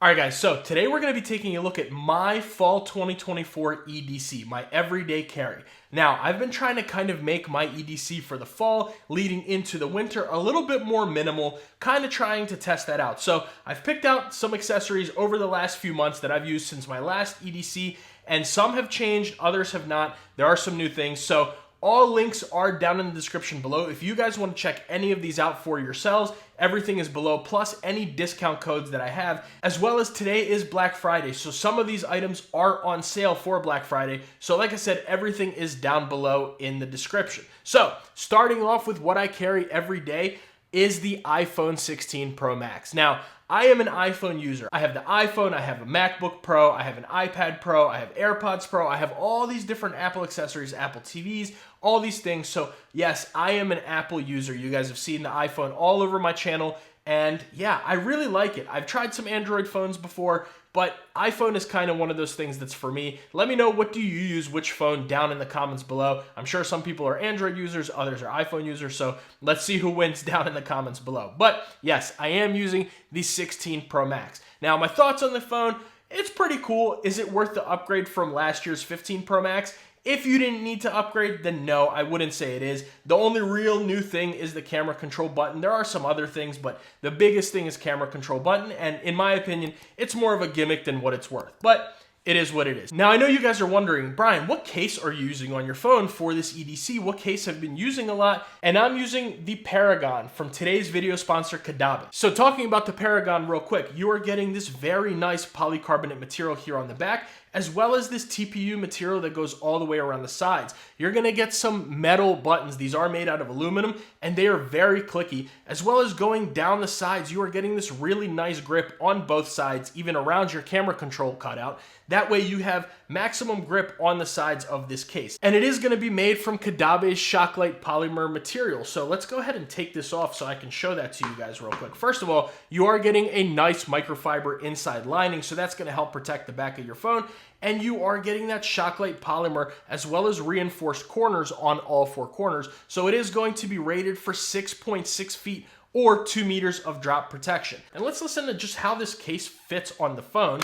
All right, guys, so today we're going to be taking a look at my Fall 2024 EDC, my everyday carry. Now, I've been trying to kind of make my EDC for the fall leading into the winter a little bit more minimal, kind of trying to test that out. So I've picked out some accessories over the last few months that I've used since my last EDC, and some have changed, others have not. There are some new things, so all links are down in the description below. If you guys want to check any of these out for yourselves, everything is below, plus any discount codes that I have, as well as today is Black Friday. So some of these items are on sale for Black Friday. So like I said, everything is down below in the description. So starting off with what I carry every day is the iPhone 16 Pro Max. Now, I am an iPhone user. I have the iPhone, I have a MacBook Pro, I have an iPad Pro, I have AirPods Pro, I have all these different Apple accessories, Apple TVs, all these things. So yes, I am an Apple user. You guys have seen the iPhone all over my channel, and yeah, I really like it. I've tried some Android phones before, but iPhone is kind of one of those things that's for me. Let me know, what do you use, which phone, down in the comments below. I'm sure some people are Android users, others are iPhone users, so let's see who wins down in the comments below. But yes, I am using the 16 Pro Max. Now, my thoughts on the phone, it's pretty cool. Is it worth the upgrade from last year's 15 Pro Max? If you didn't need to upgrade, then no, I wouldn't say it is. The only real new thing is the camera control button. There are some other things, but the biggest thing is camera control button, and in my opinion, it's more of a gimmick than what it's worth. But it is what it is. Now, I know you guys are wondering, Brian, what case are you using on your phone for this EDC? What case have you been using a lot? And I'm using the Paragon from today's video sponsor, Caudabe. So talking about the Paragon real quick, you are getting this very nice polycarbonate material here on the back, as well as this TPU material that goes all the way around the sides. You're gonna get some metal buttons. These are made out of aluminum, and they are very clicky. As well as going down the sides, you are getting this really nice grip on both sides, even around your camera control cutout. That way you have maximum grip on the sides of this case. And it is gonna be made from Caudabe's Shocklight polymer material. So let's go ahead and take this off so I can show that to you guys real quick. First of all, you are getting a nice microfiber inside lining, so that's gonna help protect the back of your phone. And you are getting that Shocklight polymer as well as reinforced corners on all four corners. So it is going to be rated for 6.6 feet or 2 meters of drop protection. And let's listen to just how this case fits on the phone.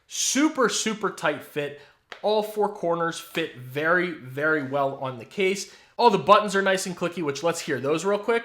Super, super tight fit. All four corners fit very, very well on the case. All the buttons are nice and clicky, which let's hear those real quick.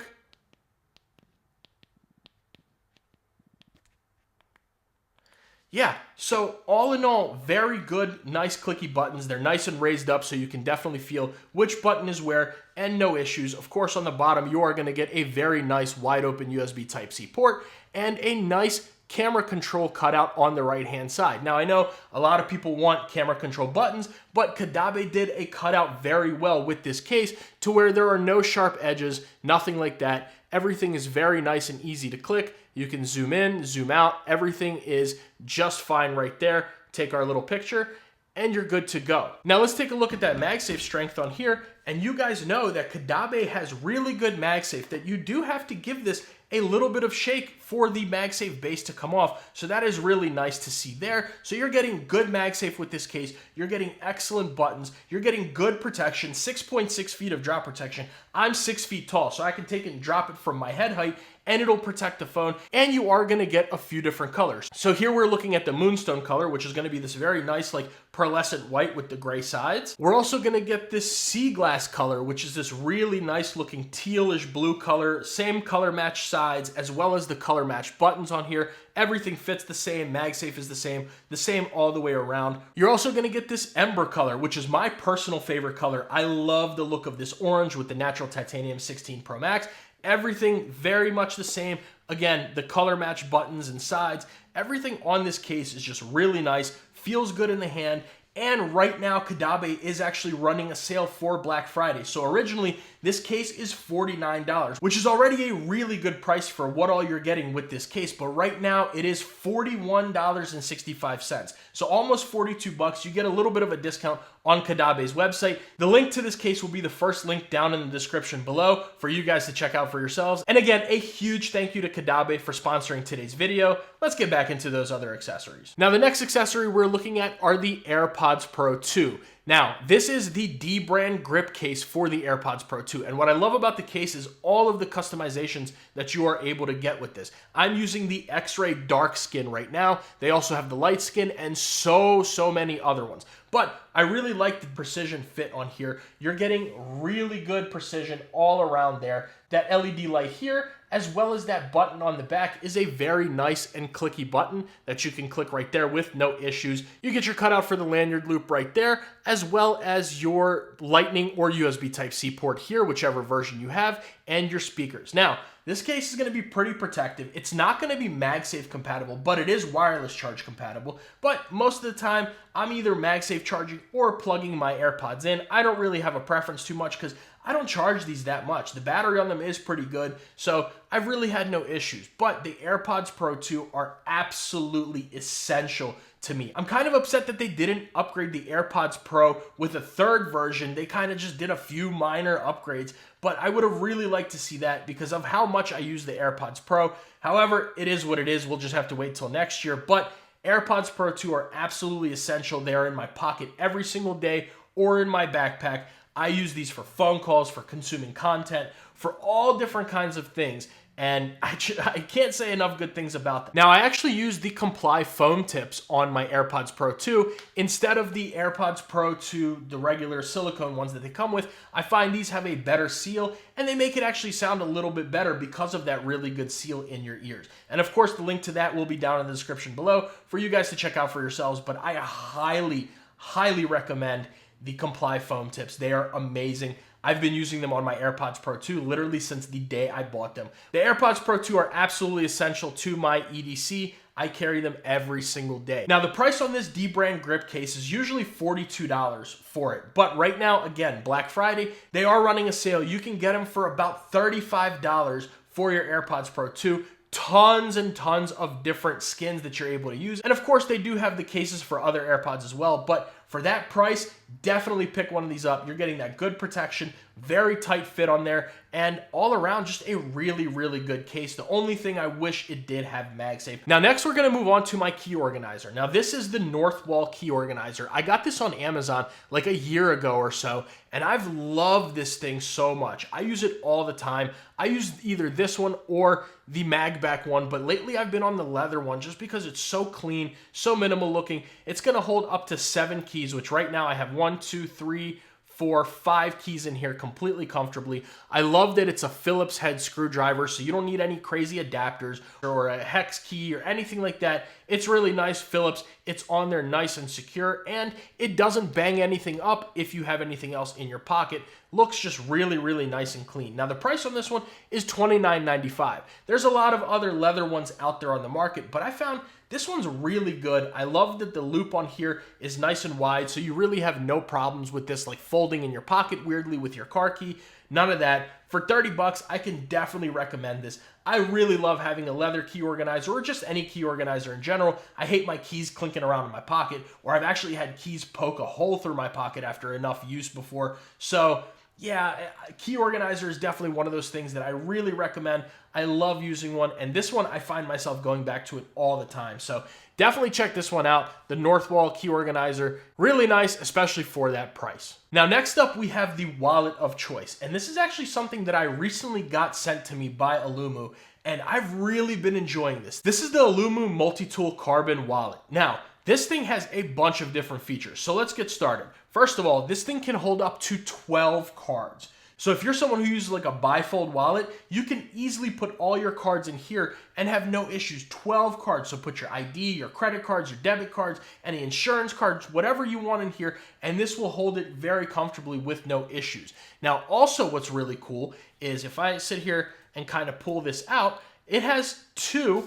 Yeah, so all in all, very good, nice clicky buttons. They're nice and raised up, so you can definitely feel which button is where, and no issues. Of course, on the bottom, you are going to get a very nice wide open USB Type-C port and a nice camera control cutout on the right-hand side. Now, I know a lot of people want camera control buttons, but Caudabe did a cutout very well with this case to where there are no sharp edges, nothing like that. Everything is very nice and easy to click. You can zoom in, zoom out. Everything is just fine right there. Take our little picture, and you're good to go. Now let's take a look at that MagSafe strength on here. And you guys know that Caudabe has really good MagSafe, that you do have to give this a little bit of shake for the MagSafe base to come off. So that is really nice to see there. So you're getting good MagSafe with this case. You're getting excellent buttons. You're getting good protection, 6.6 feet of drop protection. I'm 6 feet tall, so I can take it and drop it from my head height, and it'll protect the phone, and you are gonna get a few different colors. So here we're looking at the Moonstone color, which is gonna be this very nice, like, pearlescent white with the gray sides. We're also gonna get this sea glass color, which is this really nice looking tealish blue color, same color match sides, as well as the color match buttons on here. Everything fits the same, MagSafe is the same all the way around. You're also gonna get this Ember color, which is my personal favorite color. I love the look of this orange with the natural titanium 16 Pro Max. Everything very much the same. Again, the color match buttons and sides, everything on this case is just really nice, feels good in the hand. And right now, Caudabe is actually running a sale for Black Friday. So originally, this case is $49, which is already a really good price for what all you're getting with this case. But right now, it is $41.65. So almost 42 bucks. You get a little bit of a discount on Caudabe's website. The link to this case will be the first link down in the description below for you guys to check out for yourselves. And again, a huge thank you to Caudabe for sponsoring today's video. Let's get back into those other accessories. Now, the next accessory we're looking at are the AirPods AirPods Pro 2. Now, this is the Dbrand grip case for the AirPods Pro 2. And what I love about the case is all of the customizations that you are able to get with this. I'm using the X-Ray dark skin right now. They also have the light skin and so many other ones. But I really like the precision fit on here. You're getting really good precision all around there. That LED light here, as well as that button on the back, is a very nice and clicky button that you can click right there with no issues. You get your cutout for the lanyard loop right there, as well as your Lightning or USB Type-C port here, whichever version you have, and your speakers. Now, this case is going to be pretty protective. It's not going to be MagSafe compatible, but it is wireless charge compatible. But most of the time, I'm either MagSafe charging or plugging my AirPods in. I don't really have a preference too much because I don't charge these that much. The battery on them is pretty good, so I've really had no issues. But the AirPods Pro 2 are absolutely essential to me. I'm kind of upset that they didn't upgrade the AirPods Pro with a third version. They kind of just did a few minor upgrades, but I would have really liked to see that because of how much I use the AirPods Pro. However, it is what it is. We'll just have to wait till next year. But AirPods Pro 2 are absolutely essential. They are in my pocket every single day or in my backpack. I use these for phone calls, for consuming content, for all different kinds of things. And I can't say enough good things about them. Now, I actually use the Comply foam tips on my AirPods Pro 2 instead of the AirPods Pro 2, the regular silicone ones that they come with. I find these have a better seal, and they make it actually sound a little bit better because of that really good seal in your ears. And of course, the link to that will be down in the description below for you guys to check out for yourselves, but I highly recommend the Comply foam tips. They are amazing. I've been using them on my AirPods Pro 2 literally since the day I bought them. The AirPods Pro 2 are absolutely essential to my EDC. I carry them every single day. Now, the price on this Dbrand grip case is usually $42 for it. But right now, again, Black Friday, they are running a sale. You can get them for about $35 for your AirPods Pro 2. Tons and tons of different skins that you're able to use. And of course, they do have the cases for other AirPods as well, but for that price, definitely pick one of these up. You're getting that good protection, very tight fit on there, and all around just a really good case. The only thing I wish it did have MagSafe. Now, next we're gonna move on to my key organizer. Now, this is the Northwall Key Organizer. I got this on Amazon like a year ago or so, and I've loved this thing so much. I use it all the time. I use either this one or the Magback one, but lately I've been on the leather one just because it's so clean, so minimal looking. It's gonna hold up to 7 keys, which right now I have 1, 2, 3, 4, 5 keys in here completely comfortably. I love that it's a Phillips head screwdriver, so you don't need any crazy adapters or a hex key or anything like that. It's really nice Phillips. It's on there nice and secure, and it doesn't bang anything up if you have anything else in your pocket. Looks just really nice and clean. Now, the price on this one is $29.95. There's a lot of other leather ones out there on the market, but I found this one's really good. I love that the loop on here is nice and wide, so you really have no problems with this like folding in your pocket weirdly with your car key. None of that. For 30 bucks, I can definitely recommend this. I really love having a leather key organizer or just any key organizer in general. I hate my keys clinking around in my pocket, or I've actually had keys poke a hole through my pocket after enough use before. So yeah, key organizer is definitely one of those things that I really recommend. I love using one, and this one I find myself going back to it all the time. So definitely check this one out, the Northwall Key Organizer. Really nice, especially for that price. Now, next up, we have the wallet of choice, and this is actually something that I recently got sent to me by Aulumu, and I've really been enjoying this. This is the Aulumu Multi-Tool Carbon Wallet. Now, this thing has a bunch of different features, so let's get started. First of all, this thing can hold up to 12 cards. So if you're someone who uses like a bifold wallet, you can easily put all your cards in here and have no issues. 12 cards, so put your ID, your credit cards, your debit cards, any insurance cards, whatever you want in here, and this will hold it very comfortably with no issues. Now, also what's really cool is if I sit here and kind of pull this out, it has 2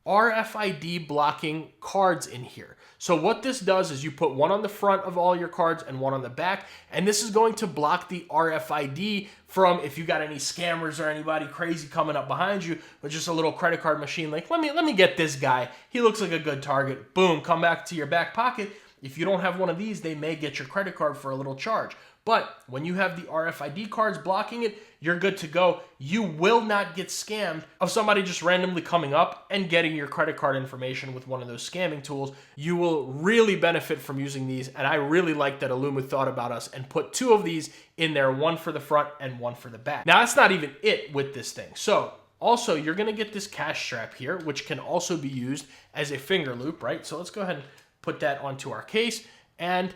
RFID blocking cards in here. So what this does is you put one on the front of all your cards and one on the back, and this is going to block the RFID from if you got any scammers or anybody crazy coming up behind you with just a little credit card machine like, let me get this guy. He looks like a good target. Boom, come back to your back pocket. If you don't have one of these, they may get your credit card for a little charge. But when you have the RFID cards blocking it, you're good to go. You will not get scammed of somebody just randomly coming up and getting your credit card information with one of those scamming tools. You will really benefit from using these, and I really like that Aulumu thought about us and put 2 of these in there, one for the front and one for the back. Now, that's not even it with this thing. So also, you're going to get this cash strap here, which can also be used as a finger loop, right? So let's go ahead and put that onto our case, and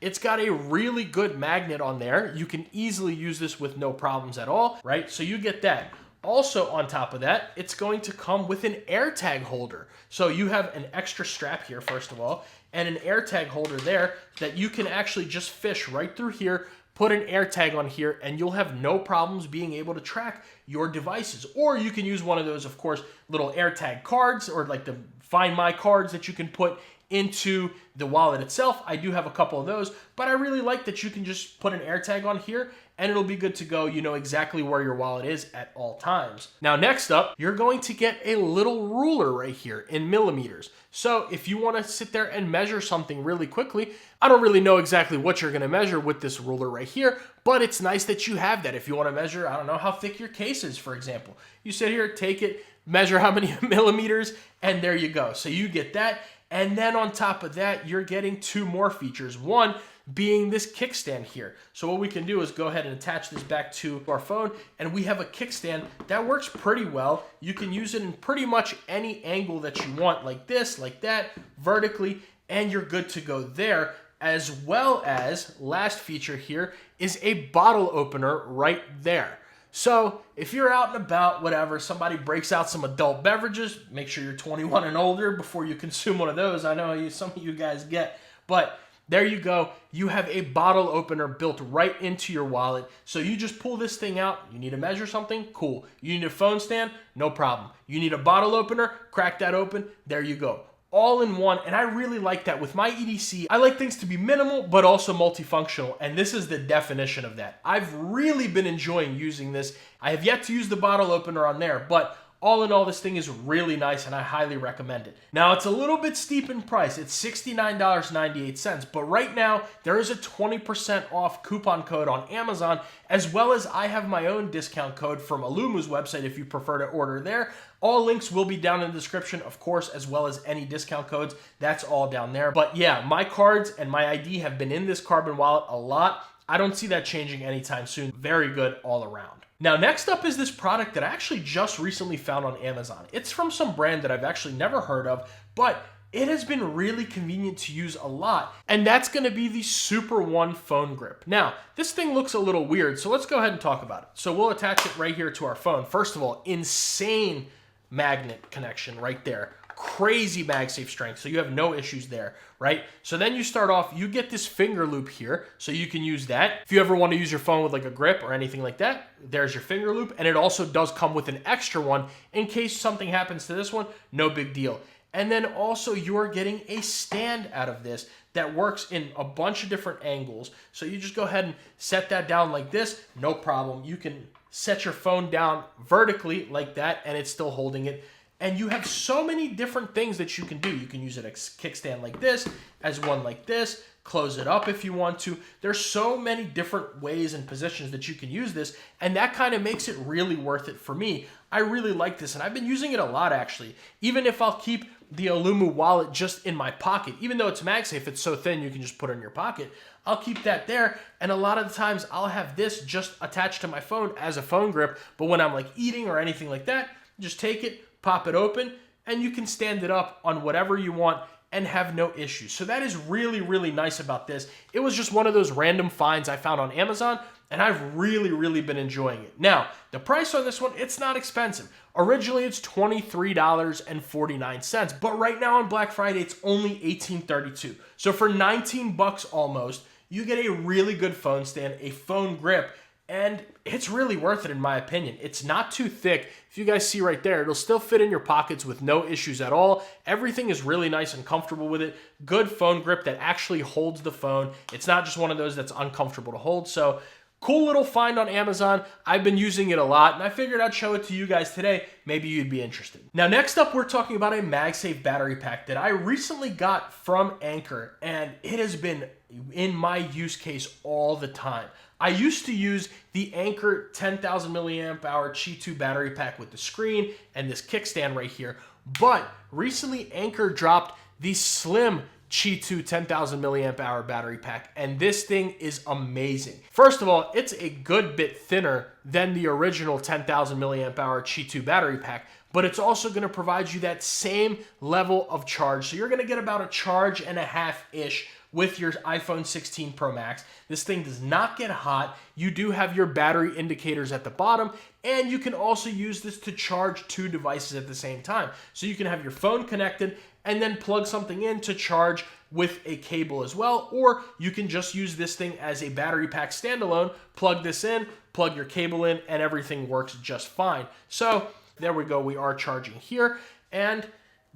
it's got a really good magnet on there. You can easily use this with no problems at all, right? So you get that. Also, on top of that, it's going to come with an AirTag holder. So you have an extra strap here, first of all, and an AirTag holder there that you can actually just fish right through here, put an AirTag on here, and you'll have no problems being able to track your devices. Or you can use one of those, of course, little AirTag cards, or like the Find My cards that you can put into the wallet itself. I do have a couple of those, but I really like that you can just put an AirTag on here and it'll be good to go. You know exactly where your wallet is at all times. Now, next up, you're going to get a little ruler right here in millimeters. So if you want to sit there and measure something really quickly, I don't really know exactly what you're going to measure with this ruler right here, but it's nice that you have that. If you want to measure, I don't know, how thick your case is, for example. You sit here, take it, measure how many millimeters, and there you go. So you get that. And then on top of that, you're getting 2 more features. One being this kickstand here. So what we can do is go ahead and attach this back to our phone, and we have a kickstand that works pretty well. You can use it in pretty much any angle that you want, like this, like that, vertically, and you're good to go there. As well as, last feature here, is a bottle opener right there. So if you're out and about, whatever, somebody breaks out some adult beverages, make sure you're 21 and older before you consume one of those. I know some of you guys get, but there you go. You have a bottle opener built right into your wallet. So you just pull this thing out. You need to measure something? Cool. You need a phone stand? No problem. You need a bottle opener? Crack that open. There you go. All in one, and I really like that. With my EDC, I like things to be minimal, but also multifunctional, and this is the definition of that. I've really been enjoying using this. I have yet to use the bottle opener on there, but all in all, this thing is really nice, and I highly recommend it. Now, it's a little bit steep in price. It's $69.98, but right now, there is a 20% off coupon code on Amazon, as well as I have my own discount code from Aulumu's website if you prefer to order there. All links will be down in the description, of course, as well as any discount codes. That's all down there. But yeah, my cards and my ID have been in this Carbon wallet a lot. I don't see that changing anytime soon. Very good all around. Now, next up is this product that I actually just recently found on Amazon. It's from some brand that I've actually never heard of, but it has been really convenient to use a lot, and that's going to be the Superone phone grip. Now, this thing looks a little weird, so let's go ahead and talk about it. So we'll attach it right here to our phone. First of all, insane magnet connection right there. Crazy MagSafe strength, so you have no issues there, right? So then you start off, you get this finger loop here, so you can use that. If you ever want to use your phone with like a grip or anything like that, there's your finger loop, and it also does come with an extra one in case something happens to this one, no big deal. And then also you're getting a stand out of this that works in a bunch of different angles. So you just go ahead and set that down like this, no problem. You can set your phone down vertically like that, and it's still holding it. And you have so many different things that you can do. You can use it as a kickstand like this, as one like this, close it up if you want to. There's so many different ways and positions that you can use this, and that kind of makes it really worth it for me. I really like this, and I've been using it a lot actually. Even if I'll keep the Aulumu wallet just in my pocket, even though it's MagSafe, it's so thin you can just put it in your pocket, I'll keep that there, and a lot of the times I'll have this just attached to my phone as a phone grip, but when I'm like eating or anything like that, just take it, pop it open, and you can stand it up on whatever you want and have no issues. So that is really, really nice about this. It was just one of those random finds I found on Amazon, and I've really, really been enjoying it. Now, the price on this one, it's not expensive. Originally, it's $23.49, but right now on Black Friday, it's only $18.32. So for 19 bucks almost, you get a really good phone stand, a phone grip, and it's really worth it in my opinion. It's not too thick. If you guys see right there, it'll still fit in your pockets with no issues at all. Everything is really nice and comfortable with it. Good phone grip that actually holds the phone. It's not just one of those that's uncomfortable to hold. So Cool little find on Amazon. I've been using it a lot, and I figured I'd show it to you guys today. Maybe you'd be interested. Now, next up, we're talking about a MagSafe battery pack that I recently got from Anker, and it has been in my use case all the time. I used to use the Anker 10,000 milliamp hour Qi 2 battery pack with the screen and this kickstand right here, but recently Anker dropped the slim Qi 2 10,000 milliamp hour battery pack, and this thing is amazing. First of all, it's a good bit thinner than the original 10,000 milliamp hour Qi 2 battery pack, but it's also going to provide you that same level of charge. So you're going to get about a charge and a half-ish with your iPhone 16 Pro Max. This thing does not get hot. You do have your battery indicators at the bottom, and you can also use this to charge two devices at the same time. So you can have your phone connected and then plug something in to charge with a cable as well, or you can just use this thing as a battery pack standalone, plug this in, plug your cable in, and everything works just fine. So there we go, we are charging here, and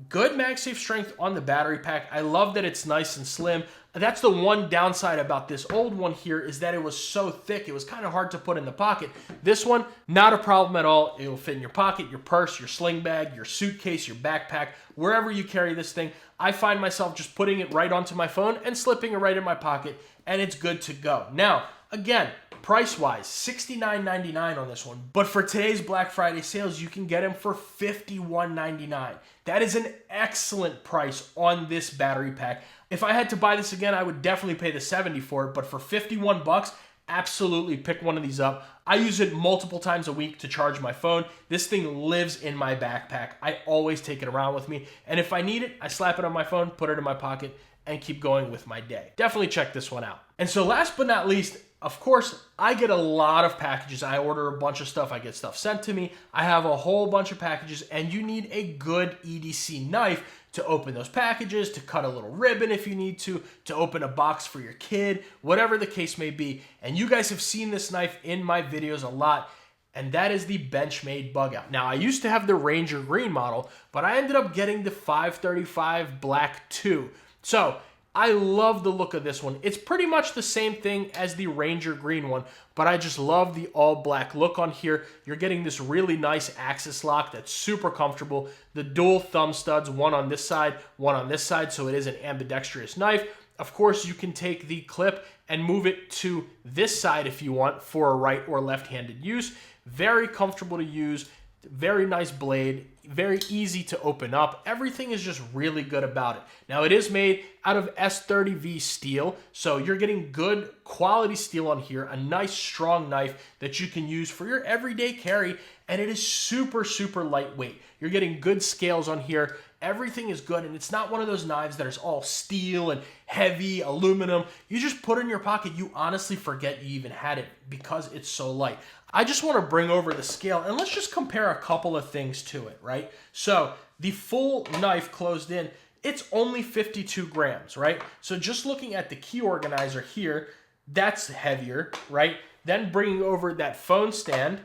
good MagSafe strength on the battery pack. I love that it's nice and slim. That's the one downside about this old one here, is that it was so thick, it was kind of hard to put in the pocket. This one, not a problem at all. It will fit in your pocket, your purse, your sling bag, your suitcase, your backpack, wherever you carry this thing. I find myself just putting it right onto my phone and slipping it right in my pocket, and it's good to go. Now, again, price-wise, $69.99 on this one, but for today's Black Friday sales, you can get them for $51.99. That is an excellent price on this battery pack. If I had to buy this again, I would definitely pay the $70 for it, but for 51 bucks, absolutely pick one of these up. I use it multiple times a week to charge my phone. This thing lives in my backpack. I always take it around with me, and if I need it, I slap it on my phone, put it in my pocket, and keep going with my day. Definitely check this one out. And so last but not least, of course, I get a lot of packages. I order a bunch of stuff. I get stuff sent to me. I have a whole bunch of packages, and you need a good EDC knife to open those packages, to cut a little ribbon if you need to open a box for your kid, whatever the case may be. And you guys have seen this knife in my videos a lot, and that is the Benchmade Bugout. Now, I used to have the Ranger Green model, but I ended up getting the 535 Black 2. So I love the look of this one. It's pretty much the same thing as the Ranger Green one, but I just love the all black look on here. You're getting this really nice axis lock that's super comfortable. The dual thumb studs, one on this side, one on this side, so it is an ambidextrous knife. Of course, you can take the clip and move it to this side if you want for a right or left-handed use. Very comfortable to use, very nice blade, very easy to open up. Everything is just really good about it. Now, it is made out of S30V steel, so you're getting good quality steel on here, a nice strong knife that you can use for your everyday carry, and it is super, super lightweight. You're getting good scales on here. Everything is good, and it's not one of those knives that is all steel and heavy aluminum. You just put it in your pocket, you honestly forget you even had it because it's so light. I just want to bring over the scale, and let's just compare a couple of things to it, right? So the full knife closed in, it's only 52 grams, right? So just looking at the key organizer here, that's heavier, right? Then bringing over that phone stand,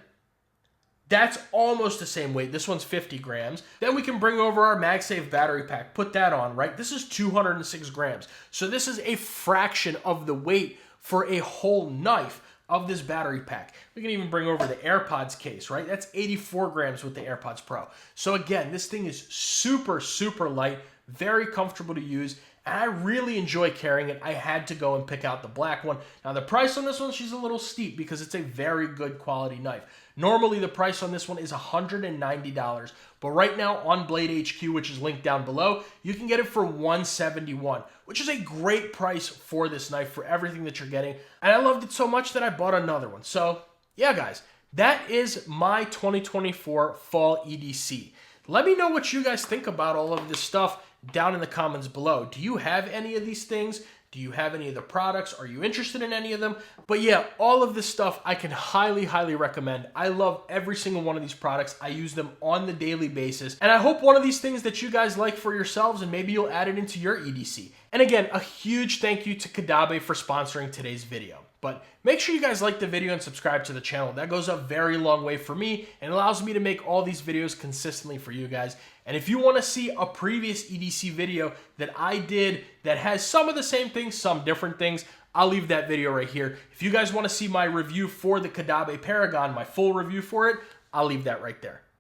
that's almost the same weight. This one's 50 grams. Then we can bring over our MagSafe battery pack, put that on, right? This is 206 grams. So this is a fraction of the weight for a whole knife of this battery pack. We can even bring over the AirPods case, right? That's 84 grams with the AirPods Pro. So again, this thing is super, super light, very comfortable to use, and I really enjoy carrying it. I had to go and pick out the black one. Now, the price on this one, she's a little steep because it's a very good quality knife. Normally, the price on this one is $190, but right now on Blade HQ, which is linked down below, you can get it for $171, which is a great price for this knife for everything that you're getting. And I loved it so much that I bought another one. So yeah, guys, that is my 2024 Fall EDC. Let me know what you guys think about all of this stuff down in the comments below. Do you have any of these things? Do you have any of the products? Are you interested in any of them? But yeah, all of this stuff I can highly, highly recommend. I love every single one of these products. I use them on the daily basis. And I hope one of these things that you guys like for yourselves, and maybe you'll add it into your EDC. And again, a huge thank you to Caudabe for sponsoring today's video. But make sure you guys like the video and subscribe to the channel. That goes a very long way for me and allows me to make all these videos consistently for you guys. And if you want to see a previous EDC video that I did that has some of the same things, some different things, I'll leave that video right here. If you guys want to see my review for the Caudabe Paragon, my full review for it, I'll leave that right there.